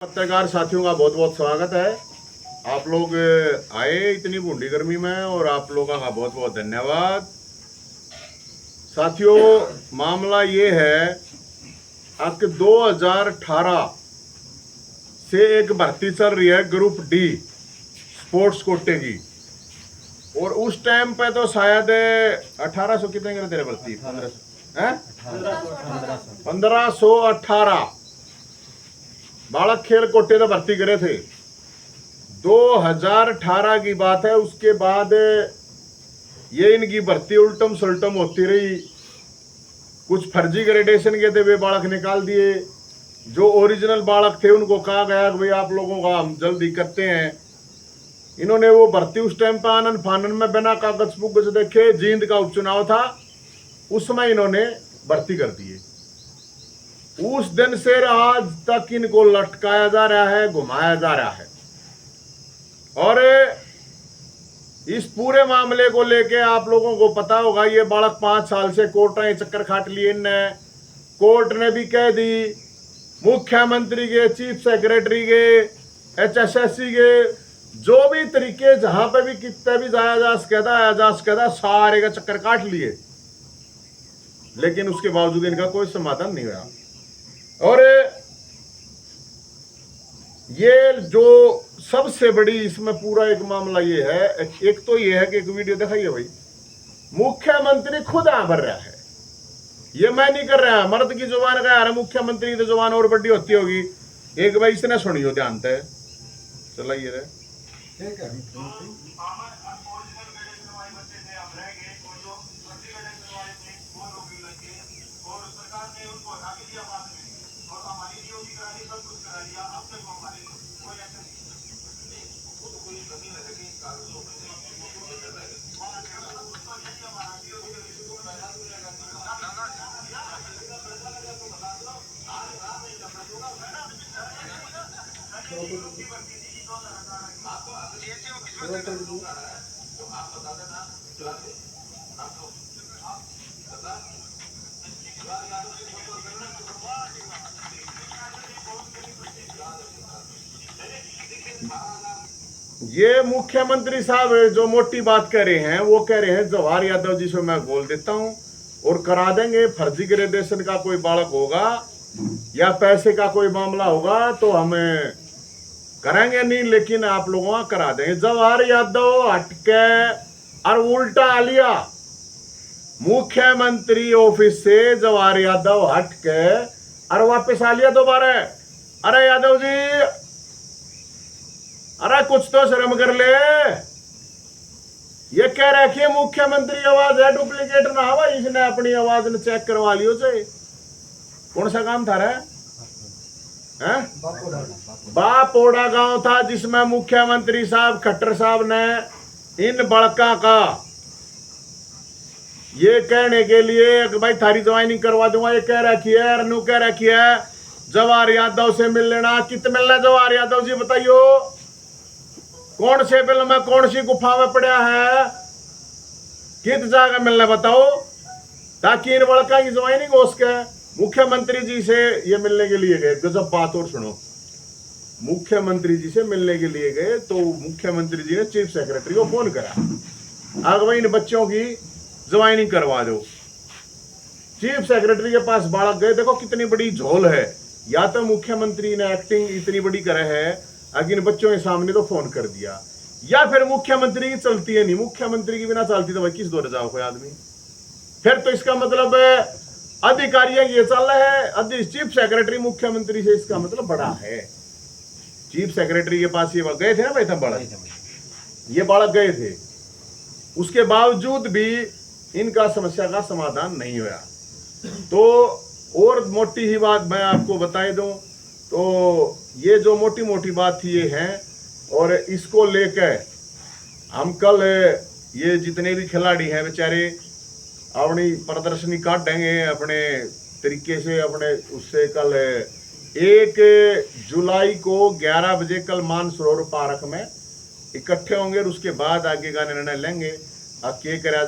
पत्रकार साथियों का बहुत बहुत स्वागत है। आप लोग आए इतनी बूंदी गर्मी में और आप लोगों का बहुत बहुत धन्यवाद। साथियों, मामला ये है कि 2018 से एक भर्ती चल रही है ग्रुप डी स्पोर्ट्स कोटे की, और उस टाइम पे तो शायद 1800 कितने करे तेरे भर्ती 1518 बालक खेल कोटे तो भर्ती करे थे। 2018 की बात है। उसके बाद ये इनकी भर्ती उल्टम सुल्टम होती रही। कुछ फर्जी ग्रेडेशन के थे, वे बालक निकाल दिए। जो ओरिजिनल बालक थे उनको कहा गया कि भाई आप लोगों का हम जल्दी करते हैं। इन्होंने वो भर्ती उस टाइम पर आनंद फानन में बिना कागज पुगज देखे, जींद का उपचुनाव था, उसमें इन्होंने भर्ती कर दिए। उस दिन से आज तक इनको लटकाया जा रहा है, घुमाया जा रहा है। और इस पूरे मामले को लेके आप लोगों को पता होगा, ये बालक 5 साल से कोर्ट चक्कर खाट लिए इनने। कोर्ट ने भी कह दी, मुख्यमंत्री के, चीफ सेक्रेटरी के, HSSC के, जो भी तरीके जहां पे भी कितने भी जाया जा सकता आया जा सकता, सारे का चक्कर काट लिए, लेकिन उसके बावजूद इनका कोई समाधान नहीं हुआ। और ये जो सबसे बड़ी इसमें पूरा एक मामला ये है, एक तो ये है कि एक वीडियो दिखाइए भाई, मुख्यमंत्री खुद भर रहा है। ये मैं नहीं कर रहा, मर्द की जुबान का यार, मुख्यमंत्री की जुबान और बड़ी होती होगी। एक भाई इसने सुनियो ध्यान से, चलाइए रे। ये मुख्यमंत्री साहब जो मोटी बात कह रहे हैं, वो कह रहे हैं जवाहर यादव जी से मैं बोल देता हूं और करा देंगे। फर्जी ग्रेडेशन का कोई बालक होगा या पैसे का कोई मामला होगा तो हमें करेंगे नहीं, लेकिन आप लोगों का करा देंगे। जवाहर यादव हटके और उल्टा आ लिया। मुख्यमंत्री ऑफिस से जवाहर यादव हटके और वापस आ लिया दोबारा। अरे यादव जी, अरे कुछ तो शर्म कर ले। ये कह रखी है मुख्यमंत्री आवाज है, डुप्लीकेट ना हवा, इसने अपनी आवाज ने चेक करवा लियो से। कौन सा काम था रे? बापोड़ा गांव था, जिसमें मुख्यमंत्री साहब खट्टर साहब ने इन बड़का का ये कहने के लिए कि भाई थारी ज्वाइनिंग करवा दूंगा, ये कह रखी है, रनू कह रखी है जवाहर यादव से मिल लेना। कित मिलना जवाहर यादव जी बताइयो? कौन से बिल में, कौन सी गुफा में पड़ा है, कित जाकर मिलना बताओ, ताकि इन बड़का की ज्वाइनिंग हो सके। मुख्यमंत्री जी से ये मिलने के लिए गए, गजब बात और सुनो। मुख्यमंत्री जी से मिलने के लिए गए तो मुख्यमंत्री जी ने चीफ सेक्रेटरी को फोन करा, आगे भाई इन बच्चों की ज्वाइनिंग करवा दो। चीफ सेक्रेटरी के पास बालक गए, देखो कितनी बड़ी झोल है। या तो मुख्यमंत्री ने एक्टिंग इतनी बड़ी करे है, इन बच्चों के सामने तो फोन कर दिया, या फिर मुख्यमंत्री की चलती है नहीं। मुख्यमंत्री की बिना चलती तो भाई किस दौर जाओ कोई आदमी? फिर तो इसका मतलब अधिकारियों ये चल रहा है, चीफ सेक्रेटरी मुख्यमंत्री से, इसका मतलब बड़ा है। चीफ सेक्रेटरी के पास ये गए थे ना भाई, था बड़ा, ये बालक गए थे, उसके बावजूद भी इनका समस्या का समाधान नहीं हुआ। तो और मोटी ही बात मैं आपको बता दूं, तो ये जो मोटी मोटी बात थी ये है, और इसको लेकर हम कल ये जितने भी खिलाड़ी हैं बेचारे अपनी प्रदर्शनी काट देंगे अपने तरीके से, अपने उससे। कल 1 जुलाई को 11 बजे कल मानसरोवर पार्क में इकट्ठे होंगे, और उसके बाद आगे का निर्णय लेंगे। अब क्या करा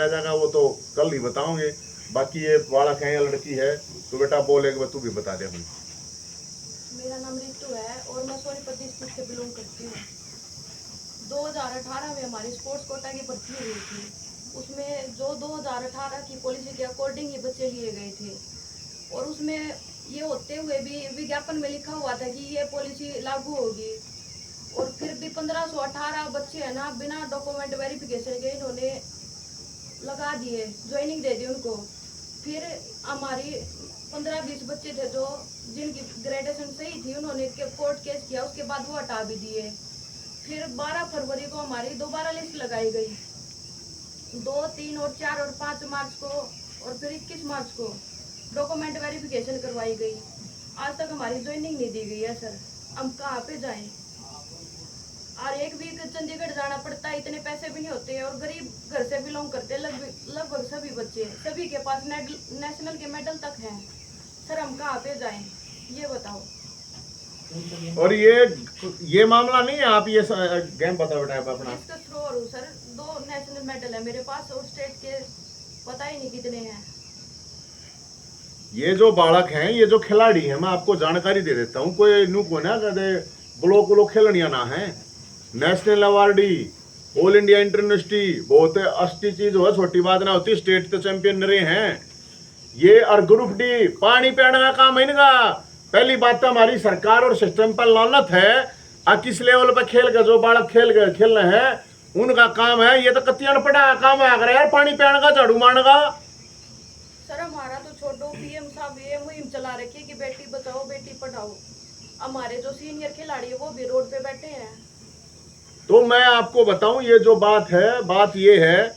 जाएगा वो तो कल ही बताओगे। बाकी ये बालक है या लड़की है तो बेटा बोलेगा, तू भी बता दे। मेरा नाम रितु है और मैं सोनीपत डिस्ट्रिक्ट से बिलोंग करती हूँ। 2018 में हमारी स्पोर्ट्स कोटा की भर्ती हुई थी। उसमें जो 2018 की पॉलिसी के अकॉर्डिंग ही बच्चे लिए गए थे और उसमें ये होते हुए भी विज्ञापन में लिखा हुआ था कि ये पॉलिसी लागू होगी और फिर भी 1518 बच्चे है ना बिना डॉक्यूमेंट वेरिफिकेशन के इन्होंने लगा दिए, ज्वाइनिंग दे दी उनको। फिर हमारी 15-20 बच्चे थे जो जिनकी ग्रेजुएशन सही थी, उन्होंने कोर्ट केस किया, उसके बाद वो हटा भी दिए। फिर 12 फरवरी को हमारी दोबारा लिस्ट लगाई गई, 2, 3 और 4 और 5 मार्च को और फिर 21 मार्च को डॉक्यूमेंट वेरिफिकेशन करवाई गई। आज तक हमारी ज्वाइनिंग नहीं दी गई है सर, हम कहाँ पे जाएं? और एक वीक चंडीगढ़ जाना पड़ता है, इतने पैसे भी नहीं होते और गरीब घर से बिलोंग करते हैं लगभग सभी बच्चे, सभी के पास नेशनल के मेडल तक हैं। सर हम कहाँ पे जाएं ये बताओ। और ये मामला नहीं है, आप ये गेम बताओ बेटा अपना। इसका थ्रो हूँ सर, 2 नेशनल मेडल है मेरे पास और स्टेट के पता ही नहीं कितने हैं। ये जो बालक हैं, ये जो खिलाड़ी हैं, मैं आपको जानकारी दे देता हूँ, कोई नू को ना कदे ब्लॉक लोग खेलनिया ना है, national awardee, all India inter university, बहुत अच्छी चीज हो, छोटी बात ना होती, स्टेट तो चैंपियन रहे हैं ये। और ग्रुप डी पानी पीने का काम है इनका। पहली बात तो हमारी सरकार और सिस्टम पर लानत है। किस लेवल पर खेल के जो बालक खेल रहे हैं उनका काम है, ये तो कतियान पड़ा काम है अगर यार पानी पीने का, झाड़ू मारने का। सर हमारा तो छोटो पीएम साहब ये मुहिम चला रखी है कि बेटी बचाओ बेटी पढ़ाओ। हमारे जो सीनियर खिलाड़ी है वो भी रोड पे बैठे हैं। तो मैं आपको बताऊं, ये जो बात है, बात ये है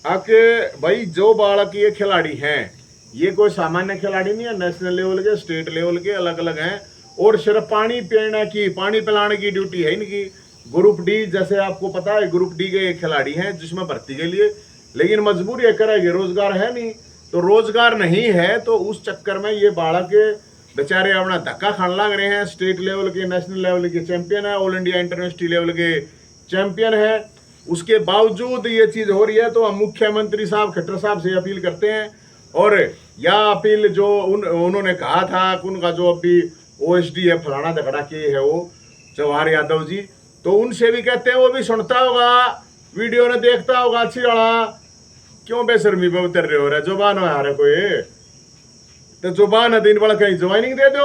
कि भाई जो बालक ये खिलाड़ी हैं, ये कोई सामान्य खिलाड़ी नहीं है, नेशनल लेवल के, स्टेट लेवल के अलग अलग हैं। और सिर्फ पानी पीने की, पानी पिलाने की ड्यूटी है इनकी। ग्रुप डी जैसे आपको पता है, ग्रुप डी के खिलाड़ी हैं जिसमें भर्ती के लिए, लेकिन मजबूरी है, करेंगे, रोजगार है नहीं, तो रोजगार नहीं है तो उस चक्कर में ये बालक बेचारे अपना धक्का खाने लग रहे हैं। स्टेट लेवल के, नेशनल लेवल के चैंपियन है, all India inter university level के चैंपियन है, उसके बावजूद ये चीज हो रही है। तो हम मुख्यमंत्री साहब खट्टर साहब से अपील करते हैं, और यह अपील जो उन्होंने कहा था कि उनका जो अभी OSD है, फलाना झगड़ा के है वो जवाहर यादव जी, तो उनसे भी कहते हैं, वो भी सुनता होगा, वीडियो ने देखता होगा, अच्छी रहा, क्यों बेशर्मी पे उतर रहे हो रहा है, जुबान है रहे कोई तो जुबान दिन वाला कहीं ज्वाइनिंग दे दो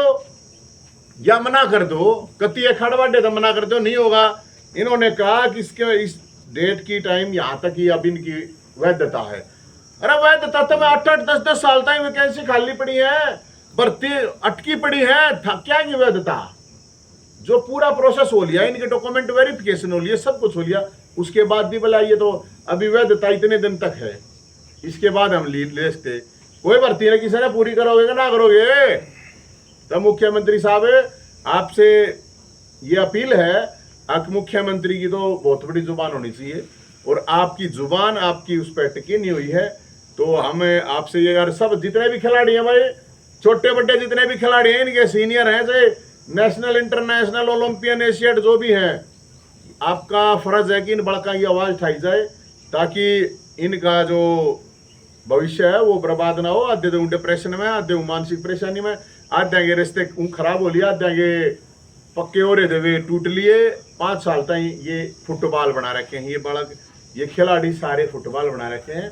या मना कर दो, कति खड़वाडे तो मना कर दो, नहीं होगा। इन्होंने कहा कि इसके इस डेट की टाइम यहाँ तक ही अब इनकी वैधता है। अरे वैधता तो मैं 8-8, 10-10 साल तक वैकेंसी खाली पड़ी है, भर्ती अटकी पड़ी है, क्या की वैधता? जो पूरा प्रोसेस हो लिया, इनके डॉक्यूमेंट वेरिफिकेशन हो लिया, सब कुछ हो लिया, उसके बाद भी बुलाइए तो अभी वैधता इतने दिन तक है, इसके बाद हम ले सकते। कोई भर्ती नहीं, किसी ने पूरी करोगे कि ना करोगे? तो मुख्यमंत्री साहब आपसे ये अपील है, आप मुख्यमंत्री की तो बहुत बड़ी जुबान होनी चाहिए और आपकी जुबान आपकी उस पर टिकी नहीं हुई है। तो हमें आपसे ये, यार सब जितने भी खिलाड़ी हैं भाई, छोटे बड़े जितने भी खिलाड़ी हैं, इनके सीनियर हैं, चाहे नेशनल, इंटरनेशनल, ओलंपियन, एशियड जो भी हैं, आपका फर्ज है कि इन बड़का की आवाज उठाई जाए ताकि इनका जो भविष्य है वो बर्बाद ना हो। आधे तो डिप्रेशन में, आधे मानसिक परेशानी में, आधे के रिश्ते खराब हो लिया, आधे के पक्के हो रहे थे टूट लिए। 5 साल तक ये फुटबॉल बना रखे हैं, ये बालक, ये खिलाड़ी सारे फुटबॉल बना रखे हैं।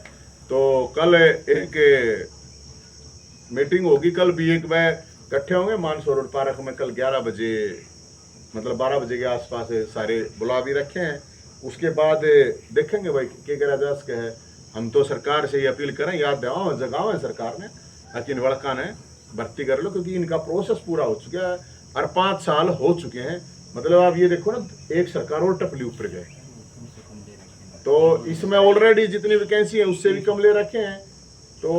तो कल एक मीटिंग होगी, कल भी एक बार इकट्ठे होंगे मानसरोवर पार्क में, कल 11 बजे, मतलब 12 बजे के आसपास सारे बुला भी रखे हैं। उसके बाद देखेंगे भाई क्या राजा के है। हम तो सरकार से ये अपील करें, याद दिलाओ, जगाओ है सरकार ने, लेकिन लड़का ने भर्ती कर लो, क्योंकि इनका प्रोसेस पूरा हो चुका है और 5 साल हो चुके हैं। मतलब आप ये देखो ना, एक सरकार और टपली ऊपर गए, तो इसमें ऑलरेडी जितनी वैकेंसी है उससे भी कम ले रखे हैं। तो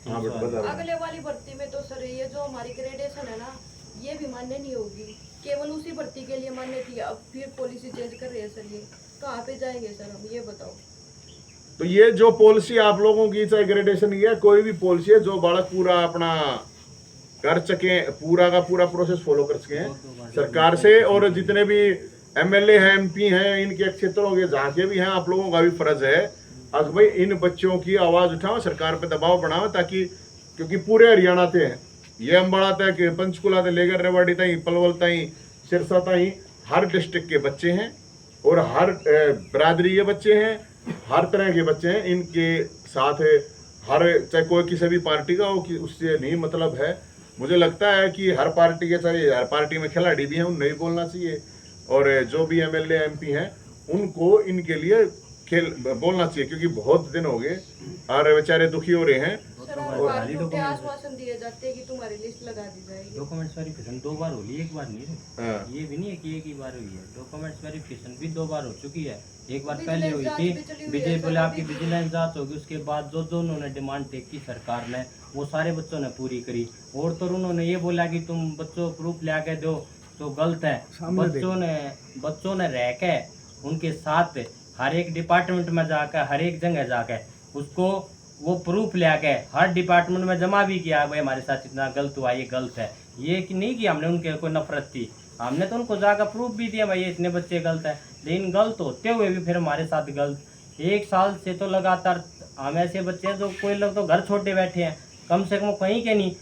हाँ अगले वाली भर्ती में तो सर ये जो हमारी ग्रेडेशन है ना, ये भी मान्य नहीं होगी, केवल उसी भर्ती के लिए मान्य थी, अब फिर पॉलिसी चेंज कर रहे हैं सर। ये कहाँ पे जाएंगे सर हम, ये बताओ। तो ये जो पॉलिसी आप लोगों की, चाहे ग्रेडेशन की है, कोई भी पॉलिसी है, जो बालक पूरा अपना कर सके, पूरा का पूरा प्रोसेस फॉलो कर सके हैं सरकार से। और जितने भी MLA हैं, MP हैं, इनके क्षेत्रों के जहाँ के भी हैं, आप लोगों का भी फर्ज है अब भाई इन बच्चों की आवाज उठाओ, सरकार पे दबाव बनाओ, ताकि, क्योंकि पूरे हरियाणा से हैं, ये अम्बाड़ा तक पंचकुला से लेकर रेवाड़ी तक पलवल तक सिरसा तक हर डिस्ट्रिक्ट के बच्चे हैं और हर बिरादरी के बच्चे हैं, हर तरह के बच्चे हैं। इनके साथ हर चाहे कोई किसी भी पार्टी का हो कि उससे नहीं मतलब है। मुझे लगता है कि हर पार्टी के चाहे हर पार्टी में खिलाड़ी भी हैं, उन्हें नहीं बोलना चाहिए और जो भी एमएलए एमपी हैं उनको इनके लिए खेल बोलना चाहिए, क्योंकि बहुत दिन हो गए और बेचारे दुखी हो रहे हैं। सर, हर बार झूठे आश्वासन दिए जाते हैं कि तुम्हारी लिस्ट लगा दी जाएगी। डॉक्यूमेंट्स वेरिफिकेशन 2 बार होली, एक बार नहीं रही। हाँ। ये भी नहीं है कि एक ही बार हुई है, डॉक्यूमेंट्स वेरिफिकेशन भी 2 बार हो चुकी है। एक बार विजिलेंस पहले हुई जांच थी, भी चली हुई विजय है, बोले सर, आपकी अभी भी। विजिलेंस जांच होगी, उसके बाद जो जो उन्होंने डिमांड थे की सरकार ने वो सारे बच्चों ने पूरी करी। और तो उन्होंने ये बोला कि तुम बच्चों प्रूफ ला के दो, तो गलत है। बच्चों ने रह के उनके साथ हर एक डिपार्टमेंट में जाकर, हर एक जगह जाकर उसको वो प्रूफ ले आके हर डिपार्टमेंट में जमा भी किया, भाई हमारे साथ इतना गलत हुआ, ये गलत है। ये कि नहीं कि हमने उनके कोई नफरत थी, हमने तो उनको जाकर प्रूफ भी दिया भाई ये इतने बच्चे गलत है। लेकिन गलत होते हुए भी फिर हमारे साथ गलत। 1 साल से तो लगातार हम ऐसे बच्चे हैं जो कोई लोग तो घर छोड़े बैठे हैं, कम से कम कहीं के नहीं।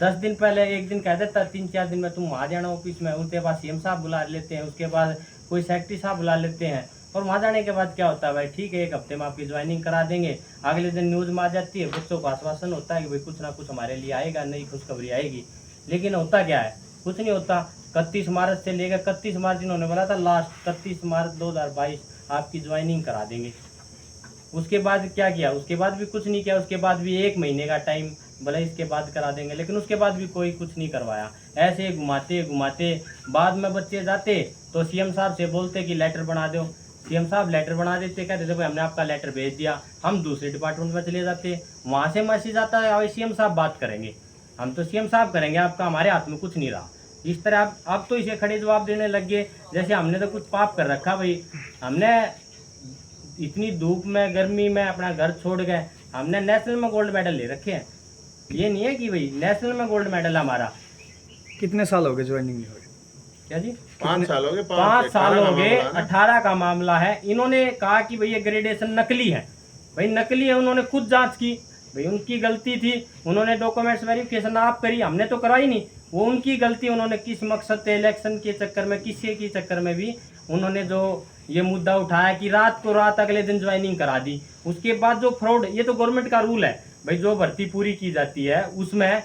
10 दिन पहले एक दिन कह देता 3-4 दिन में तुम आ जाना ऑफिस में, उनके पास सीएम साहब बुला लेते हैं, उसके बाद कोई सेक्रेटरी साहब बुला लेते हैं। और वहाँ जाने के बाद क्या होता है, भाई ठीक है 1 हफ्ते में आपकी ज्वाइनिंग करा देंगे। अगले दिन न्यूज़ में आ जाती है, बच्चों को आश्वासन होता है कि भाई कुछ ना कुछ हमारे लिए आएगा, नई खुशखबरी आएगी। लेकिन होता क्या है, कुछ नहीं होता। 31 मार्च से लेकर 31 मार्च इन्होंने बोला था, लास्ट 31 मार्च 2022 आपकी ज्वाइनिंग करा देंगे। उसके बाद क्या किया, उसके बाद भी कुछ नहीं किया। उसके बाद भी 1 महीने का टाइम बोला इसके बाद करा देंगे, लेकिन उसके बाद भी कोई कुछ नहीं करवाया। ऐसे घुमाते घुमाते बाद में बच्चे जाते तो सीएम साहब से बोलते कि लेटर बना दो। सीएम साहब लेटर बना देते, कहते थे भाई हमने आपका लेटर भेज दिया। हम दूसरे डिपार्टमेंट में चले जाते, वहाँ से मैसेज आता है भाई सीएम साहब बात करेंगे, हम तो सीएम साहब करेंगे, आपका हमारे हाथ में कुछ नहीं रहा। इस तरह अब तो इसे खड़े जवाब देने लग गए जैसे हमने तो कुछ पाप कर रखा। भाई हमने इतनी धूप में गर्मी में अपना घर छोड़ गए, हमने नेशनल में गोल्ड मेडल ले रखे हैं। ये नहीं है कि भाई नेशनल में गोल्ड मेडल हमारा। कितने साल हो गए ज्वाइनिंग नहीं हुई? क्या जी? 5 साल हो गए, 5 साल हो गए, 18 18 का मामला है। इन्होंने कहा कि भाई ये ग्रेडेशन नकली है, भाई नकली है। उन्होंने खुद जांच की, भाई उनकी गलती थी। उन्होंने डॉक्यूमेंट्स वेरिफिकेशन आप करी, हमने तो कराई नहीं, वो उनकी गलती। उन्होंने किस मकसद से इलेक्शन के चक्कर में, किसी के चक्कर में भी उन्होंने जो ये मुद्दा उठाया कि रात को रात अगले दिन ज्वाइनिंग करा दी। उसके बाद जो फ्रॉड, ये तो गवर्नमेंट का रूल है भाई, जो भर्ती पूरी की जाती है उसमें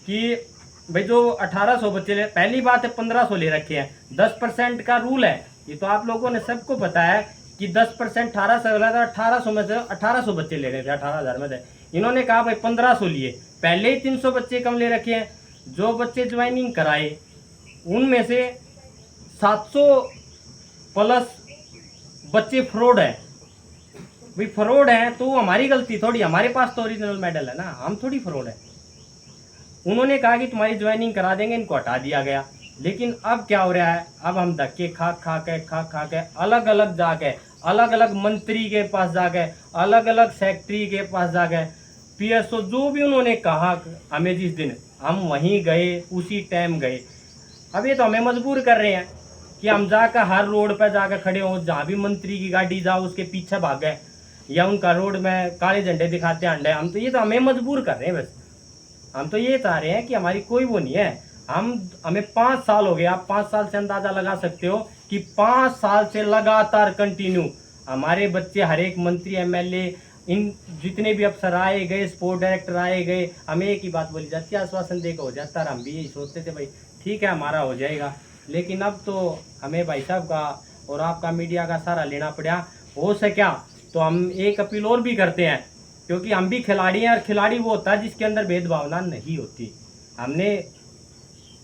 कि भाई जो 1800 बच्चे पहली बात है 1500 ले रखे हैं, 10% का रूल है। ये तो आप लोगों ने सबको पता है कि 10% 1800 में से 1800 बच्चे ले रहे थे, 18,000 में से। इन्होंने कहा भाई 1500 लिए, पहले ही 300 बच्चे कम ले रखे हैं। जो बच्चे ज्वाइनिंग कराए उनमें से 700 प्लस बच्चे फ्रॉड है। भाई फ्रॉड है तो हमारी गलती थोड़ी, हमारे पास तो ओरिजिनल मेडल है ना, हम थोड़ी फ्रॉड है। उन्होंने कहा कि तुम्हारी ज्वाइनिंग करा देंगे, इनको हटा दिया गया। लेकिन अब क्या हो रहा है, अब हम धक्के खा खा के अलग अलग जाके, अलग अलग मंत्री के पास जाके, अलग अलग सेक्रेटरी के पास जाके, पीएसओ जो भी उन्होंने कहा हमें जिस दिन, हम वहीं गए, उसी टाइम गए। अब ये तो हमें मजबूर कर रहे हैं कि हम जाकर हर रोड पर जाकर खड़े हों, जहाँ भी मंत्री की गाड़ी जाओ उसके पीछे भाग गए, या उनका रोड में काले झंडे दिखाते अंडे। हम तो ये तो हमें मजबूर कर रहे हैं बस। हम तो ये चाह रहे हैं कि हमारी कोई वो नहीं है। हमें 5 साल हो गए, आप 5 साल से अंदाजा लगा सकते हो कि 5 साल से लगातार कंटिन्यू हमारे बच्चे, हर एक मंत्री, एमएलए, इन जितने भी अफसर आए गए, स्पोर्ट डायरेक्टर आए गए, हमें एक ही बात बोली जाती है, आश्वासन देकर हो जाता है। हम भी यही सोचते थे भाई ठीक है हमारा हो जाएगा। लेकिन अब तो हमें भाई साहब का और आपका मीडिया का सहारा लेना पड़ा। हो सका तो हम एक अपील और भी करते हैं, क्योंकि हम भी खिलाड़ी हैं, और खिलाड़ी वो होता है जिसके अंदर भेदभावना नहीं होती। हमने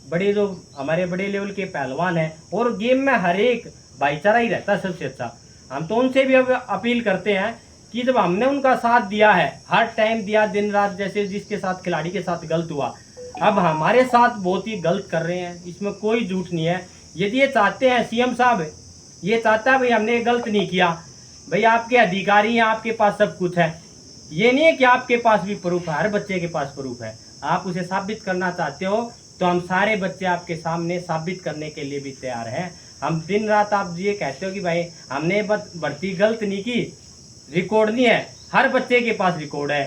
बड़े जो हमारे बड़े लेवल के पहलवान हैं, और गेम में हर एक भाईचारा ही रहता है सबसे अच्छा। हम तो उनसे भी अब अपील करते हैं कि जब हमने उनका साथ दिया है, हर टाइम दिया, दिन रात, जैसे जिसके साथ खिलाड़ी के साथ गलत हुआ, अब हमारे साथ बहुत ही गलत कर रहे हैं, इसमें कोई झूठ नहीं है। यदि ये चाहते हैं, सीएम साहब ये चाहता है भाई हमने गलत नहीं किया, भाई आपके अधिकारी हैं, आपके पास सब कुछ है, ये नहीं है कि आपके पास भी प्रूफ है, हर बच्चे के पास प्रूफ है। आप उसे साबित करना चाहते हो तो हम सारे बच्चे आपके सामने साबित करने के लिए भी तैयार हैं। हम दिन रात, आप ये कहते हो कि भाई हमने भर्ती गलत नहीं की, रिकॉर्ड नहीं है, हर बच्चे के पास रिकॉर्ड है,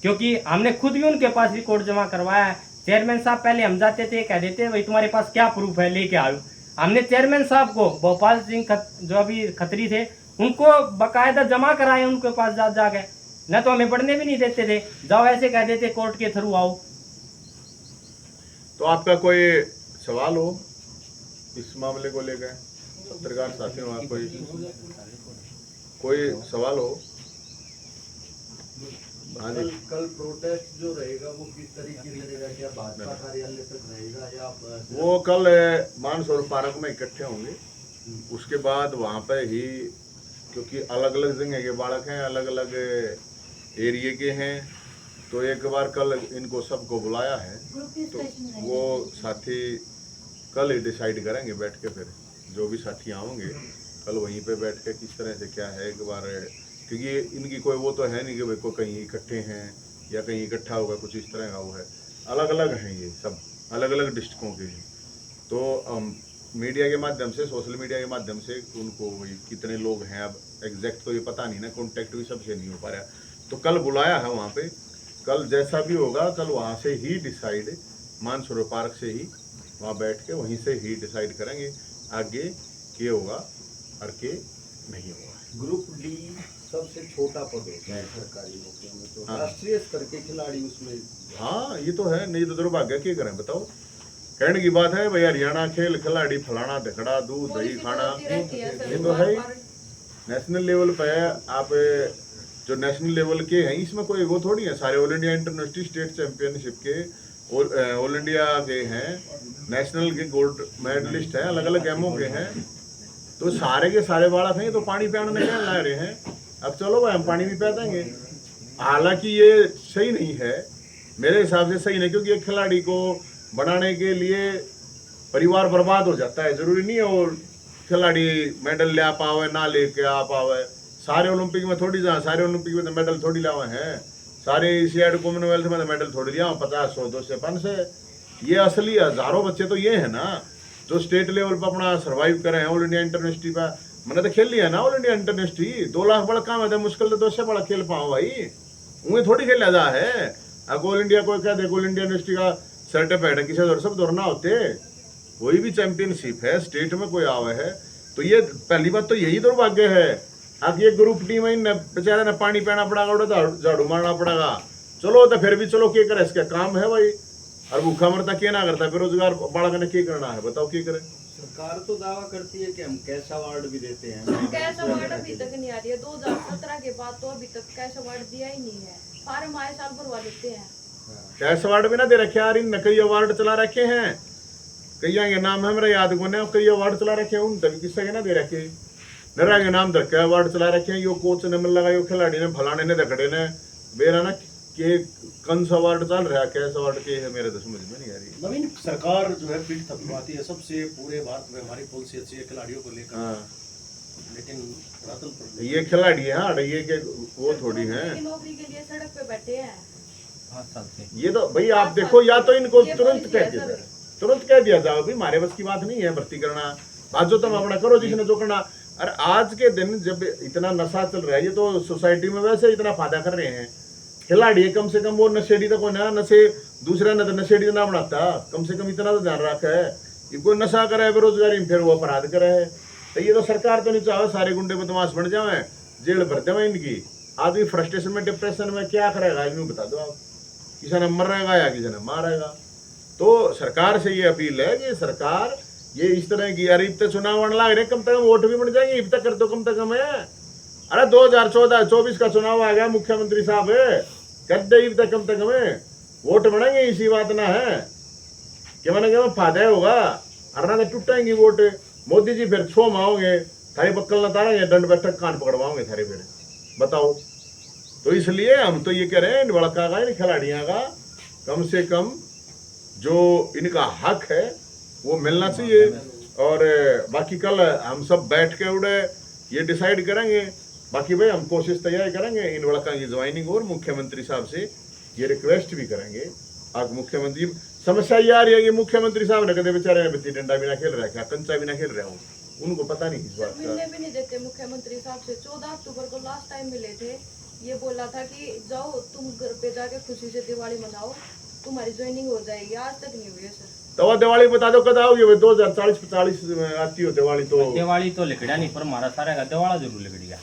क्योंकि हमने खुद भी उनके पास रिकॉर्ड जमा करवाया है। चेयरमैन साहब पहले हम जाते थे कह देते भाई तुम्हारे पास क्या प्रूफ है लेके आओ। हमने चेयरमैन साहब को भोपाल सिंह जो अभी खत्री थे उनको बकायदा जमा कराए उनके पास जाके, न तो हमें पढ़ने भी नहीं देते थे, जाओ ऐसे कह देते कोर्ट के थ्रू आओ। तो आपका कोई सवाल हो इस मामले को लेकर, पत्रकार साथियों, आप कोई सवाल हो? हाँ जी। कल प्रोटेस्ट जो रहेगा वो किस तरीके से रहेगा? क्या भाजपा कार्यालय तक रहेगा या वो कल मानसरोवर पार्क में इकट्ठे होंगे, उसके बाद वहाँ पे ही, क्योंकि अलग अलग जगह के बालक हैं, अलग अलग एरिया के हैं, तो एक बार कल इनको सबको बुलाया है, तो वो साथी कल ही डिसाइड करेंगे बैठ के, फिर जो भी साथी आएंगे कल वहीं पे बैठ के किस तरह से क्या है एक बार, क्योंकि इनकी कोई वो तो है नहीं कि भाई को कहीं इकट्ठे हैं या कहीं इकट्ठा होगा, कुछ इस तरह का वो है, अलग अलग हैं ये सब, अलग अलग डिस्ट्रिक्टों के हैं। तो मीडिया के माध्यम से, सोशल मीडिया के माध्यम से उनको कितने लोग हैं अब एग्जैक्ट तो ये पता नहीं ना, कॉन्टेक्ट भी सबसे नहीं हो पा रहा, तो कल बुलाया है वहाँ पे, कल जैसा भी होगा कल वहाँ से ही डिसाइड, मानसरोवर पार्क से ही वहाँ बैठ के वहीं से ही डिसाइड करेंगे आगे के होगा और के नहीं होगा। ग्रुप डी सबसे छोटा पद होता है सरकारी नौकरियों में, तो हाँ। राष्ट्रीय स्तर के खिलाड़ी उसमें। हाँ ये तो है, नहीं तो दुर्भाग्य क्या करें बताओ, कहने की बात है भाई, हरियाणा खेल खिलाड़ी फलाना धकड़ा दूध दही खाना, ये तो है ही। नेशनल लेवल पे आप जो नेशनल लेवल के हैं इसमें कोई वो थोड़ी है, सारे all India international state championship के ऑल इंडिया के हैं, नेशनल के गोल्ड मेडलिस्ट हैं, अलग अलग गेमों के हैं, तो सारे के सारे बालक हैं, तो पानी पियाने क्या ला रहे हैं, अब चलो भाई हम पानी भी पिला देंगे। हालांकि ये सही नहीं है, मेरे हिसाब से सही नहीं, क्योंकि एक खिलाड़ी को बनाने के लिए परिवार बर्बाद हो जाता है, जरूरी नहीं है वो खिलाड़ी मेडल ले आ पावे ना लेके आ पावे, सारे ओलंपिक में थोड़ी जा, सारे ओलंपिक में तो मेडल थोड़ी लावे हैं, सारे एशियाड कॉमनवेल्थ में तो मेडल थोड़ी लिया 50 100 200 500। ये असली हजारों बच्चे तो ये है ना जो स्टेट लेवल पर अपना सर्वाइव करे हैं, ऑल इंडिया इंटरनेशनल पर मैंने तो खेल लिया ना, ऑल इंडिया इंटरनेशनल 2 लाख बड़ा काम है, मुश्किल तो 200 बड़ा खेल पाओ भाई, उन्हें थोड़ी खेला जा है। अब ऑल इंडिया कोई क्या देखो, ऑल इंडिया यूनिवर्सिटी का सर्टिफाइड है, किसी और सब दौड़ना होते, कोई भी चैंपियनशिप है स्टेट में कोई आवे है, तो ये पहली बात तो यही दुर्भाग्य है। अब ये ग्रुप डी में बेचारे ने पानी पीना पड़ेगा, झाड़ू मारना पड़ेगा, चलो तो फिर भी चलो क्या करे, इसका काम है भाई, और भूखा मरता क्या ना करता, बेरोजगार बालक ने क्या करना है बताओ, क्या करे। सरकार तो दावा करती है कि हम कैश अवार्ड भी देते हैं, कैश अवार्ड अभी तक नहीं आ रही है, 2017 के बाद तो अभी तक कैश अवार्ड दिया ही नहीं है, फार्म आए साल भरवा देते हैं। कैश अवार्ड भी ना दे रखे यार, इन कई अवार्ड चला रखे हैं, कई के नाम है मेरा याद को ने, कई अवार्ड चला रखे हैं, उन तभी किस्से के ना दे रखे, नरा के नाम धक्के अवार्ड चला रखे हैं, यो कोच ने मिल लगा, यो खिलाड़ी ने फलाने ने धकड़े ने बेरा ना के कंस अवार्ड चल रहा है, कैश अवार्ड के है, मेरे तो समझ में नहीं आ रही। नवीन सरकार जो है पीठ थपथपाती है, सबसे पूरे भारत में हमारी पॉलिसी अच्छी है खिलाड़ियों को लेकर, हाँ लेकिन धरातल पर ये खिलाड़ी है, हाँ ये के वो थोड़ी है, नौकरी के लिए सड़क पे बैठे हैं। 5 साल से ये तो भाई आप देखो, या तो इनको तुरंत कह दिया जाए, तुरंत कह दिया जाए भाई हमारे बस की बात नहीं है भर्ती करना, बात जो तुम अपना करो जिसने जो करना। अरे आज के दिन जब इतना नशा चल रहा है, ये तो सोसाइटी में वैसे इतना फायदा कर रहे हैं, खिलाड़ी कम से कम वो नशेड़ी तो कोई ना, नशे दूसरा न तो नशेड़ी ना बनाता, कम से कम इतना तो ध्यान रखा है, ये कोई नशा करे बेरोजगारी फिर वो अपराध करे है, तो ये तो सरकार तो नहीं चाहे सारे गुंडे बदमाश बन जाए, जेल भर देवे इनकी, आदमी फ्रस्ट्रेशन में डिप्रेशन में क्या करेगा इनको बता दो आप, किसी ने मरेगा या किसी ने मारेगा। तो सरकार से ये अपील है कि सरकार ये इस तरह की, अरे इब तक चुनाव आने लग रहे, कम से कम वोट भी बन जाएंगे, इब तक कर दो कम से कम है। अरे 2024 का चुनाव आ गया, मुख्यमंत्री साहब कर दे इब तक कम से कम वोट बढ़ेंगे, इसी बात ना है कि मैंने कहा फायदा होगा, अरे ना टूटेंगी वोट, मोदी जी फिर 6 माओगे थारी बक्कल न तारेंगे, दंड बैठक कान पकड़वाओगे थारे, फिर बताओ। तो इसलिए हम तो ये कह रहे हैं इन बड़का का, इन खिलाड़ियों का कम से कम जो इनका हक है वो मिलना चाहिए, और बाकी कल हम सब बैठ के उड़े ये डिसाइड करेंगे, बाकी भाई हम कोशिश तैयार करेंगे इन लड़का की ज्वाइनिंग, और मुख्यमंत्री साहब से ये रिक्वेस्ट भी करेंगे। आज मुख्यमंत्री समस्या ये आ रही है कि मुख्यमंत्री साहब ने कदे बेचारे ने बित्ती डंडा भी ना खेल रहा है, क्या कंचा भी ना खेल रहा हूँ, उनको पता नहीं इस बात का। मिलने भी नहीं देते मुख्यमंत्री साहब से, 14 अक्टूबर को लास्ट टाइम मिले थे, ये बोला था कि जाओ तुम घर पे जाके खुशी से दिवाली मनाओ, तुम्हारी ज्वाइनिंग हो जाएगी, आज तक नहीं हुई है सर। तो दिवाली बता दो कद आओगे भाई 2040-45 में आती हो दिवाली तो दिवाली तो लिखड़ा नहीं पर हमारा सारा का दिवाला जरूर लिख दिया।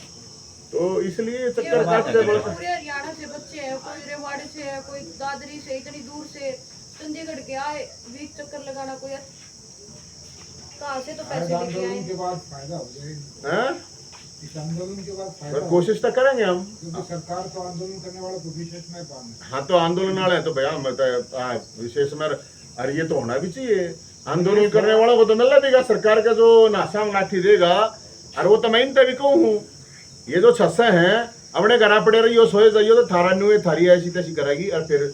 तो इसलिए ये चक्कर बताओ, काटते पूरे पड़ते हरियाणा से बच्चे हैं, कोई रेवाड़ी से है, कोई दादरी से, इतनी दूर से चंडीगढ़ के आए वीक चक्कर लगाना, कोई कहाँ से तो पैसे लेके आए। के बाद फायदा हो जाएगा, हैं इस आंदोलन के बाद फायदा पर होगा। कोशिश तो करेंगे हम। क्योंकि सरकार तो आंदोलन करने वालों को विशेष में पाना। हाँ तो आंदोलन वाले हैं तो भैया मैं तो विशेष में अरे ये तो होना भी चाहिए। आंदोलन करने वालों को तो मिलना देगा, सरकार का जो नाशा नाठी देगा। और वो तो मैं इन तभी कहूँ हूँ, ये जो छस्से हैं अपने घर पड़े रही हो सोए जाइयो तो थारा न्यू थारी ऐसी तैसी करेगी और फिर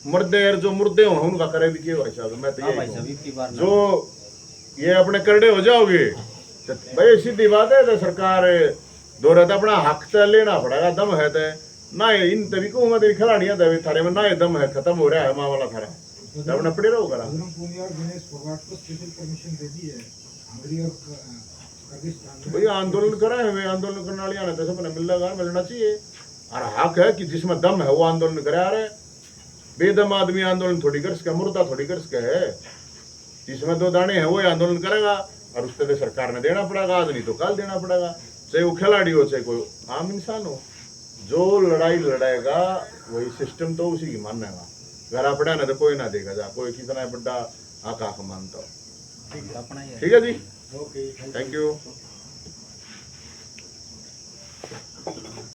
मुर्दे और जो मुर्दे हो उनका करे भी भाई साहब। मैं तो हाँ भाई यही साहब, कहूँ। इतनी बार जो ये अपने करड़े हो जाओगे तो भाई सीधी बात है तो सरकार दो रहता अपना हक तो लेना पड़ेगा। दम है तो ना इन तभी को मैं तेरी खिलाड़ियां दे थारे में ना ये दम है, खत्म हो रहा है माँ वाला थारा तो अपना पड़े रहो करा। बजरंग पूनिया और दिनेश फोगाट को स्पेशल परमिशन दे दी है हंगरी और पाकिस्तान में। भैया आंदोलन करे हमें आंदोलन करने वाले आने तो सबने मिलना चाहिए। और हक है कि जिसमें दम है वो आंदोलन करे। अरे बेदम आदमी आंदोलन थोड़ी कर सके, मुर्दा थोड़ी कर सके है। जिसमें दो दाने हैं वो आंदोलन करेगा और उससे तो सरकार ने देना पड़ेगा, आज नहीं तो कल देना पड़ेगा। चाहे वो खिलाड़ी हो चाहे कोई आम इंसान हो, जो लड़ाई लड़ाएगा वही सिस्टम तो उसी की मानेगा। घर पड़ा ना तो कोई ना देगा जा, कोई कितना बड़ा आका मानता हो। अपना ही है। ठीक है जी, ओके थैंक यू।